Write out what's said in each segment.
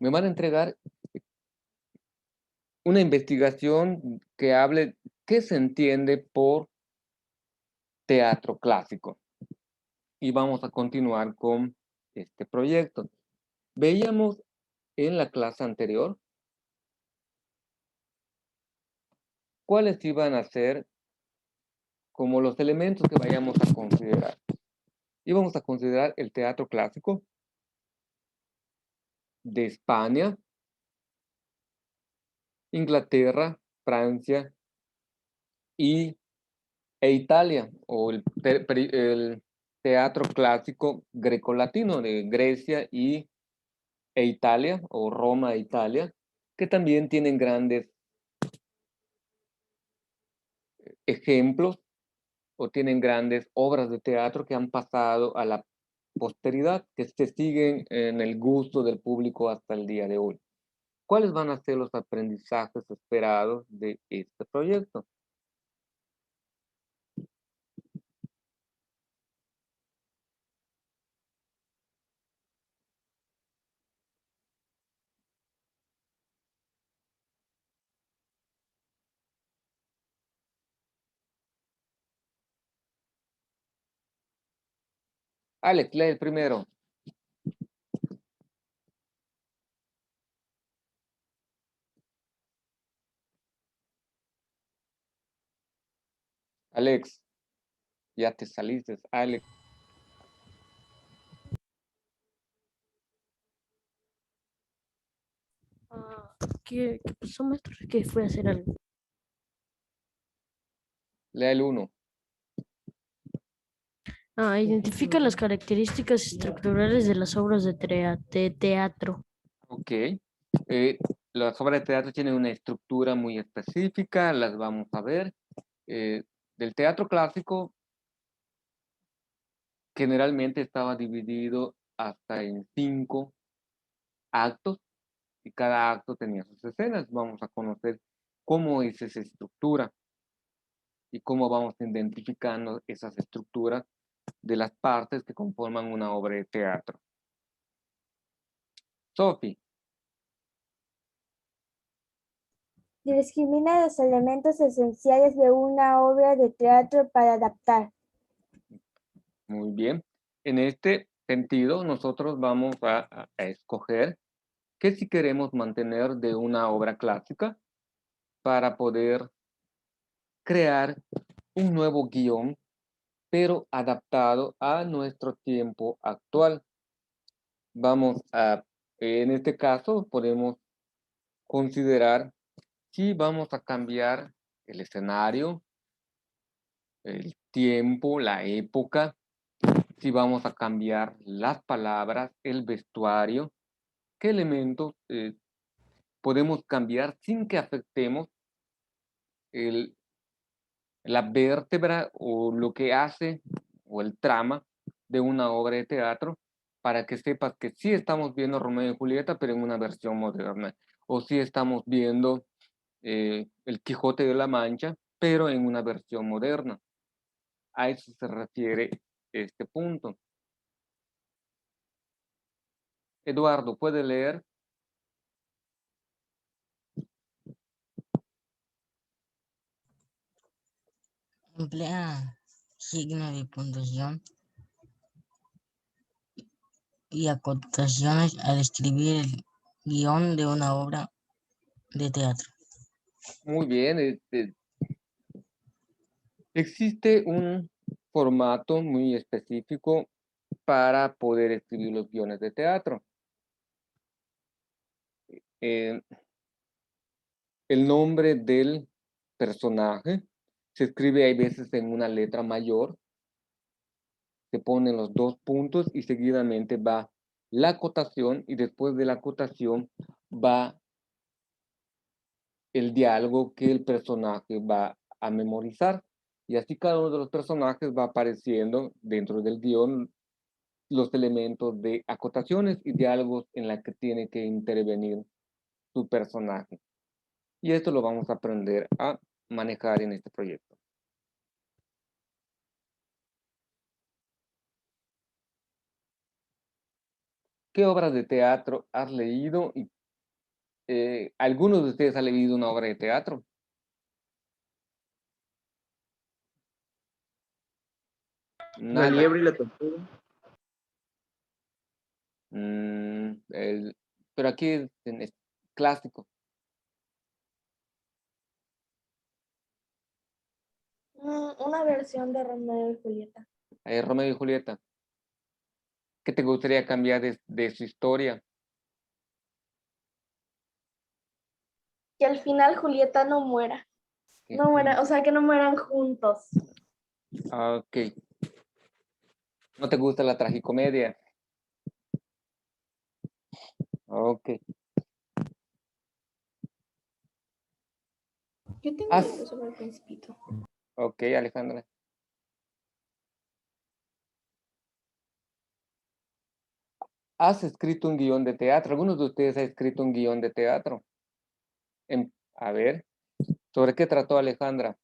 Me van a entregar una investigación que hable qué se entiende por teatro clásico. Y vamos a continuar con este proyecto. Veíamos en la clase anterior cuáles iban a ser como los elementos que vayamos a considerar. Íbamos a considerar el teatro clásico de España, Inglaterra, Francia y, e Italia, o el teatro clásico grecolatino de Grecia e Italia, o Roma e Italia, que también tienen grandes ejemplos o tienen grandes obras de teatro que han pasado a la posteridad, que se siguen en el gusto del público hasta el día de hoy. ¿Cuáles van a ser los aprendizajes esperados de este proyecto? Alex, lee el primero. Alex, ya te saliste, Alex. ¿Qué pasó, maestro? Que fue a hacer algo. Lee el uno. Identifica las características estructurales de las obras de teatro. Ok. Eh, las obras de teatro tienen una estructura muy específica, las vamos a ver. Eh, del teatro clásico, generalmente estaba dividido hasta en 5 actos y cada acto tenía sus escenas. Vamos a conocer cómo es esa estructura y cómo vamos identificando esas estructuras de las partes que conforman una obra de teatro. Sophie, Discrimina los elementos esenciales de una obra de teatro para adaptar. muy bien. En este sentido, nosotros vamos a escoger qué si queremos mantener de una obra clásica para poder crear un nuevo guión, pero adaptado a nuestro tiempo actual. Vamos a, en este caso, podemos considerar si vamos a cambiar el escenario, el tiempo, la época, si vamos a cambiar las palabras, el vestuario, qué elementos podemos cambiar sin que afectemos el, la vértebra o lo que hace o el trama de una obra de teatro para que sepas que sí estamos viendo Romeo y Julieta, pero en una versión moderna, o sí estamos viendo El Quijote de la Mancha, pero en una versión moderna. A eso se refiere este punto. Eduardo, ¿puede leer? Emplea signo de puntuación y acotaciones al escribir el guión de una obra de teatro. Muy bien. Existe un formato muy específico para poder escribir los guiones de teatro. Eh, el nombre del personaje se escribe hay veces en una letra mayor, se ponen los dos puntos y seguidamente va la acotación y después de la acotación va el diálogo que el personaje va a memorizar. Y así cada uno de los personajes va apareciendo dentro del guión los elementos de acotaciones y diálogos en la que tiene que intervenir su personaje. Y esto lo vamos a aprender a manejar en este proyecto. ¿Qué obras de teatro has leído? Y, ¿alguno de ustedes ha leído una obra de teatro? La Nada. liebre y la tortuga. Pero aquí es clásico. Una versión de Romeo y Julieta. Romeo y Julieta. ¿Qué te gustaría cambiar de su historia? Que al final Julieta no muera. No muera, o sea, que no mueran juntos. Ok. ¿No te gusta la tragicomedia? Ok. Yo tengo Haz- algo sobre el Principito. Ok, Alejandra. ¿Has escrito un guión de teatro? ¿Algunos de ustedes ha escrito un guión de teatro? A ver, ¿sobre qué trató Alejandra?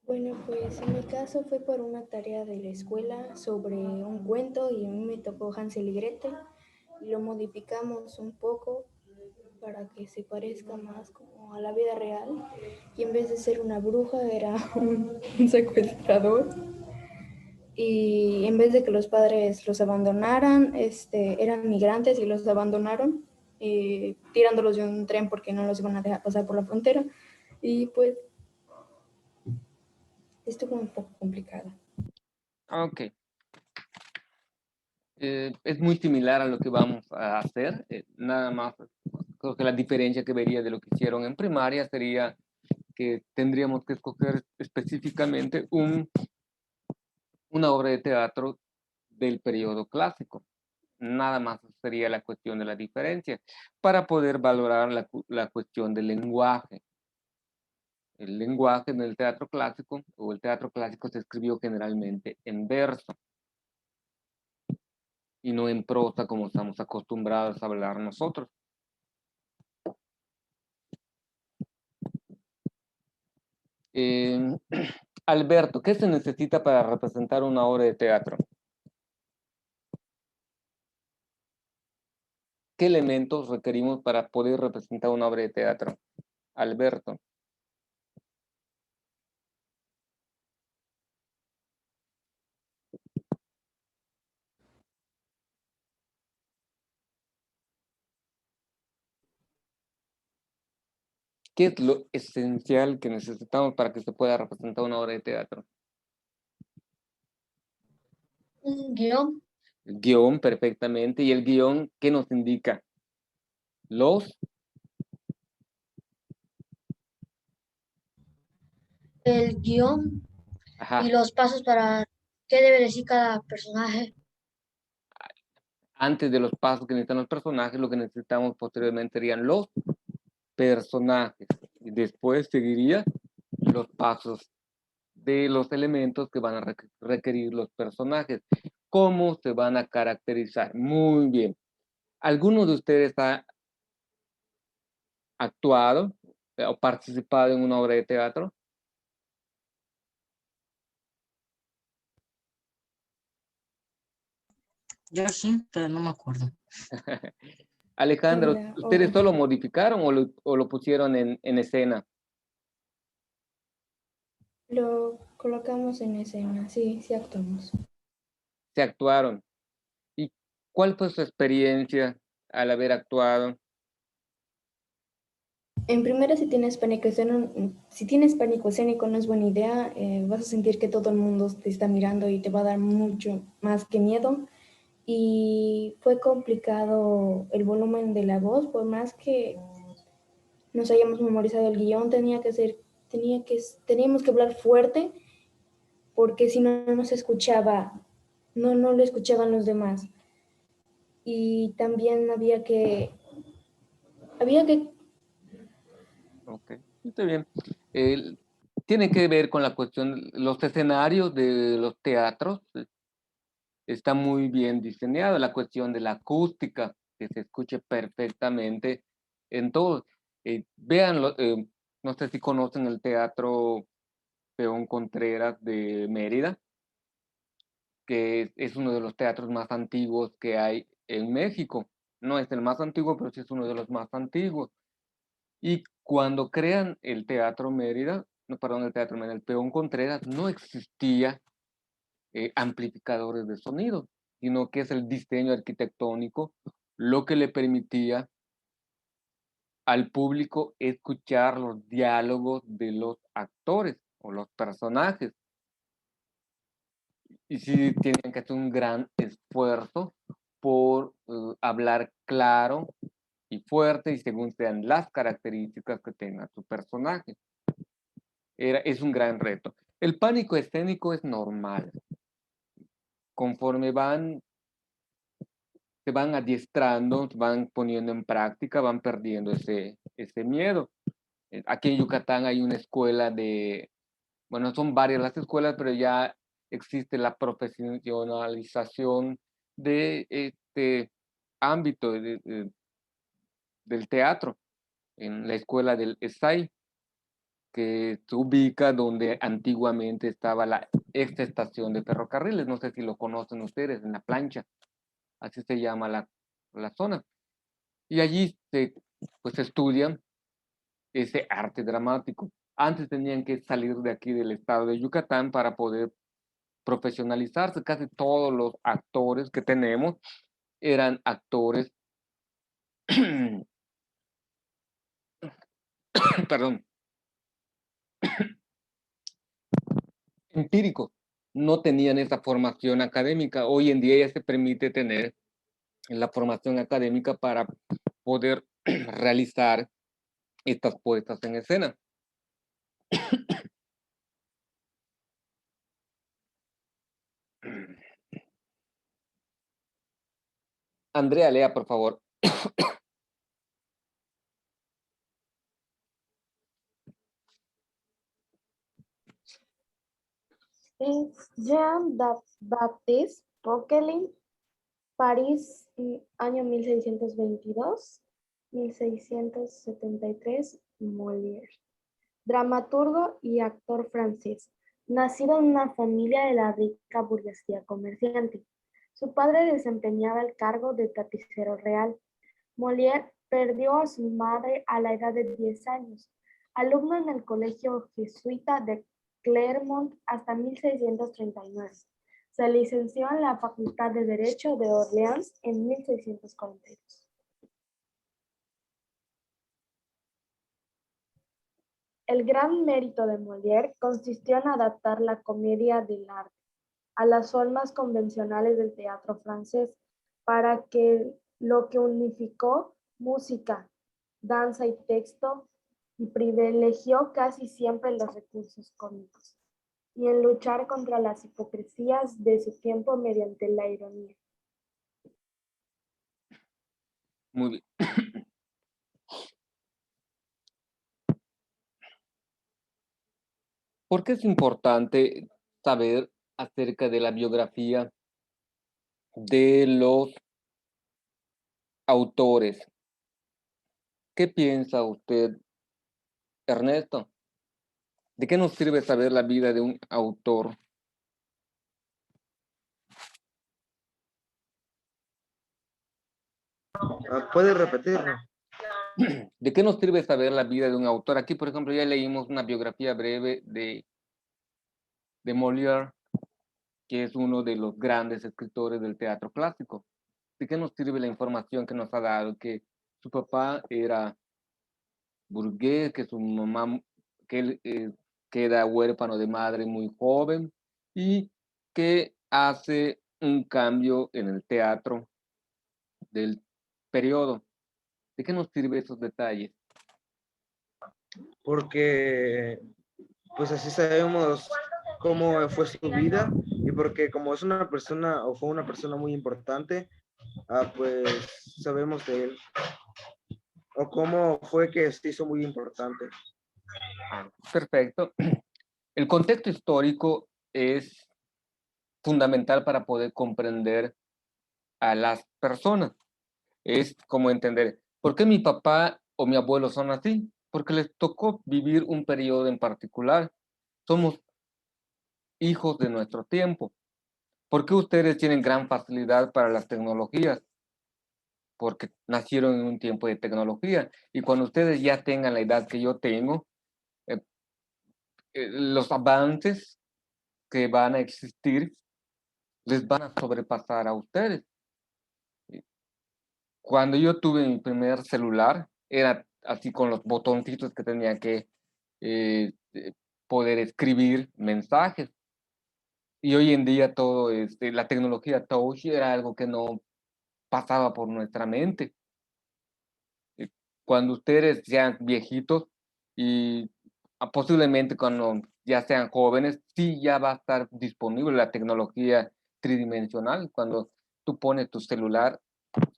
Bueno, pues en mi caso fue por una tarea de la escuela sobre un cuento y a mí me tocó Hansel y Gretel y lo modificamos un poco para que se parezca más como a la vida real y en vez de ser una bruja era un secuestrador y en vez de que los padres los abandonaran, eran migrantes y los abandonaron tirándolos de un tren porque no los iban a dejar pasar por la frontera y pues estuvo un poco complicado. Ok. Es muy similar a lo que vamos a hacer. Nada más, creo que la diferencia que vería de lo que hicieron en primaria sería que tendríamos que escoger específicamente una obra de teatro del periodo clásico. Nada más sería la cuestión de la diferencia para poder valorar la cuestión del lenguaje. El lenguaje en el teatro clásico o el teatro clásico se escribió generalmente en verso y no en prosa como estamos acostumbrados a hablar nosotros. Alberto, ¿qué se necesita para representar una obra de teatro? ¿Qué elementos requerimos para poder representar una obra de teatro? Alberto. ¿Qué es lo esencial que necesitamos para que se pueda representar una obra de teatro? Un guión. El guión, perfectamente. ¿Y el guión qué nos indica? Los El guión Ajá. y los pasos para qué debe decir cada personaje. Antes de los pasos que necesitan los personajes, lo que necesitamos posteriormente serían los personajes. Y después seguiría los pasos de los elementos que van a requerir los personajes. ¿Cómo se van a caracterizar? Muy bien. ¿Alguno de ustedes ha actuado o participado en una obra de teatro? Yo sí, pero no me acuerdo. Alejandro, Hola, ¿ustedes solo modificaron o lo pusieron en escena? Lo colocamos en escena, sí, sí actuamos. Se actuaron. ¿Y cuál fue su experiencia al haber actuado? En primera, si tienes pánico escénico no es buena idea, vas a sentir que todo el mundo te está mirando y te va a dar mucho más que miedo. Y fue complicado el volumen de la voz, por más que nos hayamos memorizado el guión, teníamos que hablar fuerte porque si no, no se escuchaba, no lo escuchaban los demás. Y también había que Ok, está bien. Tiene que ver con la cuestión, los escenarios de los teatros está muy bien diseñado, la cuestión de la acústica, que se escuche perfectamente en todo. Véanlo, no sé si conocen el Teatro Peón Contreras de Mérida, que es uno de los teatros más antiguos que hay en México. No es el más antiguo, pero sí es uno de los más antiguos. Y cuando crean el Teatro Mérida, no, perdón, el Teatro Mérida, el Peón Contreras, no existía amplificadores de sonido, sino que es el diseño arquitectónico lo que le permitía al público escuchar los diálogos de los actores o los personajes. Y sí tienen que hacer un gran esfuerzo por hablar claro y fuerte y según sean las características que tenga su personaje. Es un gran reto. El pánico escénico es normal. Conforme se van adiestrando, se van poniendo en práctica, van perdiendo ese miedo. Aquí en Yucatán hay una escuela bueno, son varias las escuelas, pero ya existe la profesionalización de este ámbito del teatro en la escuela del ESAI, que se ubica donde antiguamente estaba la ex estación de ferrocarriles. No sé si lo conocen ustedes, en La Plancha, así se llama la zona. Y allí pues estudian ese arte dramático. Antes tenían que salir de aquí del estado de Yucatán para poder profesionalizarse. Casi todos los actores que tenemos eran actores, perdón, empíricos. No tenían esa formación académica. Hoy en día ya se permite tener la formación académica para poder realizar estas puestas en escena. Andrea, lea, por favor. Jean-Baptiste Poquelin, París, año 1622-1673, Molière. Dramaturgo y actor francés, nacido en una familia de la rica burguesía comerciante. Su padre desempeñaba el cargo de tapicero real. Molière perdió a su madre a la edad de 10 años, alumno en el colegio jesuita de Clermont hasta 1639. Se licenció en la Facultad de Derecho de Orleans en 1642. El gran mérito de Molière consistió en adaptar la comedia del arte a las formas convencionales del teatro francés, para que lo que unificó música, danza y texto, y privilegió casi siempre los recursos cómicos, y en luchar contra las hipocresías de su tiempo mediante la ironía. Muy bien. ¿Por qué es importante saber acerca de la biografía de los autores? ¿Qué piensa usted, Ernesto? ¿De qué nos sirve saber la vida de un autor? ¿Puede repetirlo? ¿De qué nos sirve saber la vida de un autor? Aquí, por ejemplo, ya leímos una biografía breve de Molière, que es uno de los grandes escritores del teatro clásico. ¿De qué nos sirve la información que nos ha dado? Que su papá era burgués, que su mamá, que él queda huérfano de madre muy joven y que hace un cambio en el teatro del periodo. ¿De qué nos sirve esos detalles? Porque pues así sabemos cómo fue su vida y porque como es una persona o fue una persona muy importante, pues sabemos de él o cómo fue que se hizo muy importante. Perfecto. El contexto histórico es fundamental para poder comprender a las personas. Es como entender, ¿por qué mi papá o mi abuelo son así? Porque les tocó vivir un periodo en particular. Somos hijos de nuestro tiempo. ¿Por qué ustedes tienen gran facilidad para las tecnologías? Porque nacieron en un tiempo de tecnología. Y cuando ustedes ya tengan la edad que yo tengo, eh, los avances que van a existir les van a sobrepasar a ustedes. Cuando yo tuve mi primer celular, era así con los botoncitos que tenía que poder escribir mensajes. Y hoy en día todo, la tecnología touch era algo que no pasaba por nuestra mente. Cuando ustedes sean viejitos y posiblemente cuando ya sean jóvenes, sí ya va a estar disponible la tecnología tridimensional. Cuando tú pones tu celular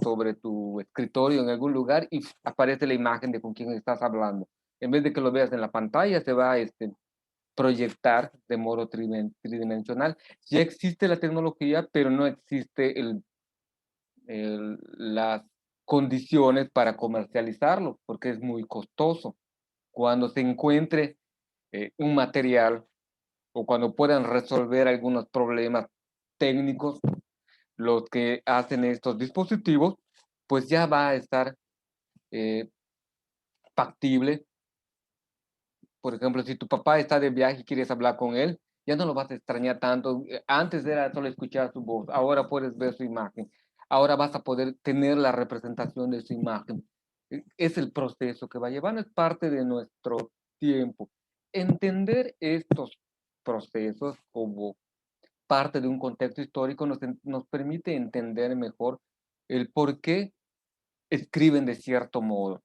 sobre tu escritorio en algún lugar y aparece la imagen de con quién estás hablando. En vez de que lo veas en la pantalla, se va a proyectar de modo tridimensional. Ya existe la tecnología, pero no existe las condiciones para comercializarlo, porque es muy costoso. Cuando se encuentre un material o cuando puedan resolver algunos problemas técnicos, los que hacen estos dispositivos, pues ya va a estar factible. Por ejemplo, si tu papá está de viaje y quieres hablar con él, ya no lo vas a extrañar tanto. Antes era solo escuchar su voz, ahora puedes ver su imagen. Ahora vas a poder tener la representación de su imagen. Es el proceso que va llevando, es parte de nuestro tiempo. Entender estos procesos como parte de un contexto histórico nos permite entender mejor el por qué escriben de cierto modo.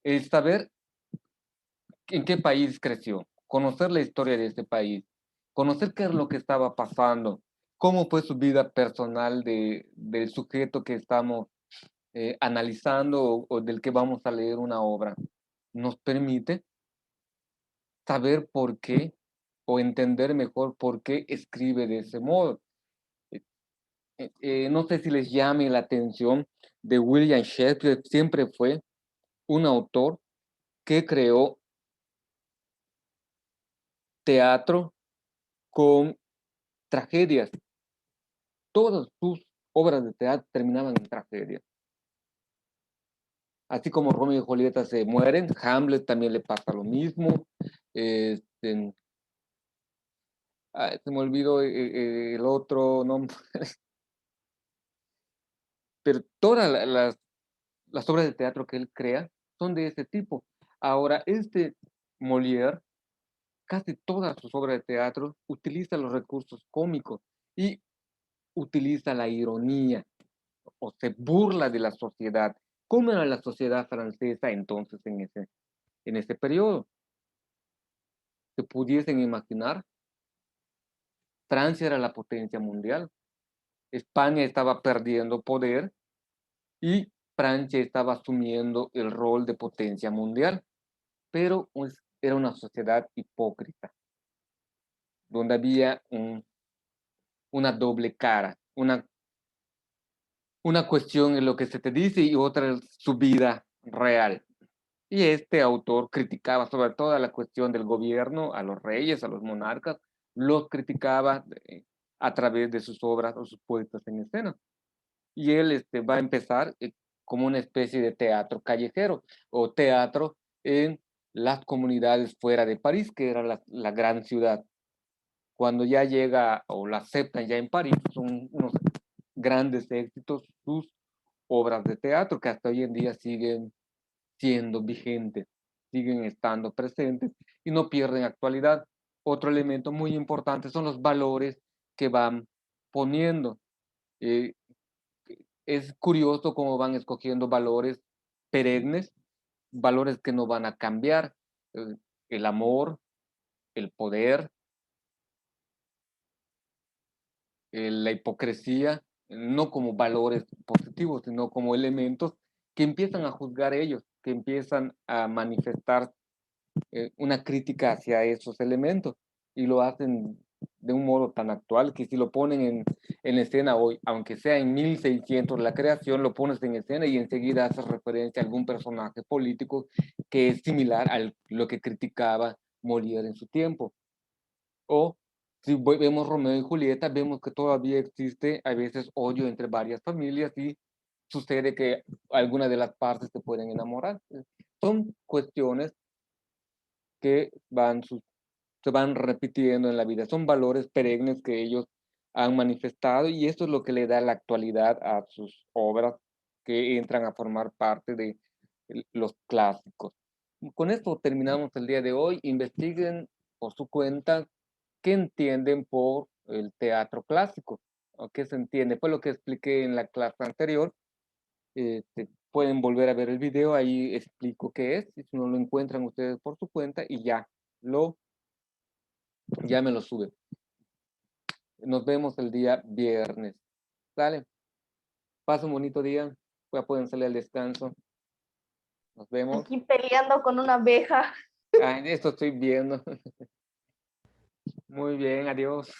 El saber en qué país creció, conocer la historia de ese país, conocer qué es lo que estaba pasando, cómo fue su vida personal del sujeto que estamos analizando o del que vamos a leer una obra, nos permite saber por qué o entender mejor por qué escribe de ese modo. No sé si les llame la atención de William Shakespeare, siempre fue un autor que creó teatro con tragedias. Todas sus obras de teatro terminaban en tragedia. Así como Romeo y Julieta se mueren, Hamlet también le pasa lo mismo. Se me olvidó el otro nombre. Pero todas las obras de teatro que él crea son de ese tipo. Ahora, Molière, casi todas sus obras de teatro utiliza los recursos cómicos y utiliza la ironía o se burla de la sociedad. ¿Cómo era la sociedad francesa entonces en ese periodo? ¿Se pudiesen imaginar? Francia era la potencia mundial. España estaba perdiendo poder y Francia estaba asumiendo el rol de potencia mundial. Pero pues, era una sociedad hipócrita, donde había una doble cara, una cuestión en lo que se te dice y otra en su vida real. Y este autor criticaba sobre todo la cuestión del gobierno, a los reyes, a los monarcas, los criticaba a través de sus obras o sus puestas en escena. Y él va a empezar como una especie de teatro callejero o teatro en las comunidades fuera de París, que era la gran ciudad. Cuando ya llega o la aceptan ya en París, son unos grandes éxitos sus obras de teatro que hasta hoy en día siguen siendo vigentes, siguen estando presentes y no pierden actualidad. Otro elemento muy importante son los valores que van poniendo. Eh, es curioso cómo van escogiendo valores perennes, valores que no van a cambiar. El amor, el poder, la hipocresía, no como valores positivos, sino como elementos que empiezan a juzgar ellos, que empiezan a manifestar una crítica hacia esos elementos y lo hacen de un modo tan actual que si lo ponen en escena hoy, aunque sea en 1600 la creación, lo pones en escena y enseguida haces referencia a algún personaje político que es similar a lo que criticaba Molière en su tiempo. O Si vemos Romeo y Julieta, vemos que todavía existe a veces odio entre varias familias y sucede que alguna de las partes se pueden enamorar. Son cuestiones que se van repitiendo en la vida. Son valores perennes que ellos han manifestado y esto es lo que le da la actualidad a sus obras que entran a formar parte de los clásicos. Con esto terminamos el día de hoy. Investiguen por su cuenta qué entienden por el teatro clásico, o qué se entiende. Fue lo que expliqué en la clase anterior. Pueden volver a ver el video, ahí explico qué es, y si no lo encuentran ustedes por su cuenta y ya me lo suben. Nos vemos el día viernes. ¿Sale? Pasen un bonito día, ya pueden salir al descanso. Nos vemos. Aquí peleando con una abeja. Esto estoy viendo. Muy bien, adiós.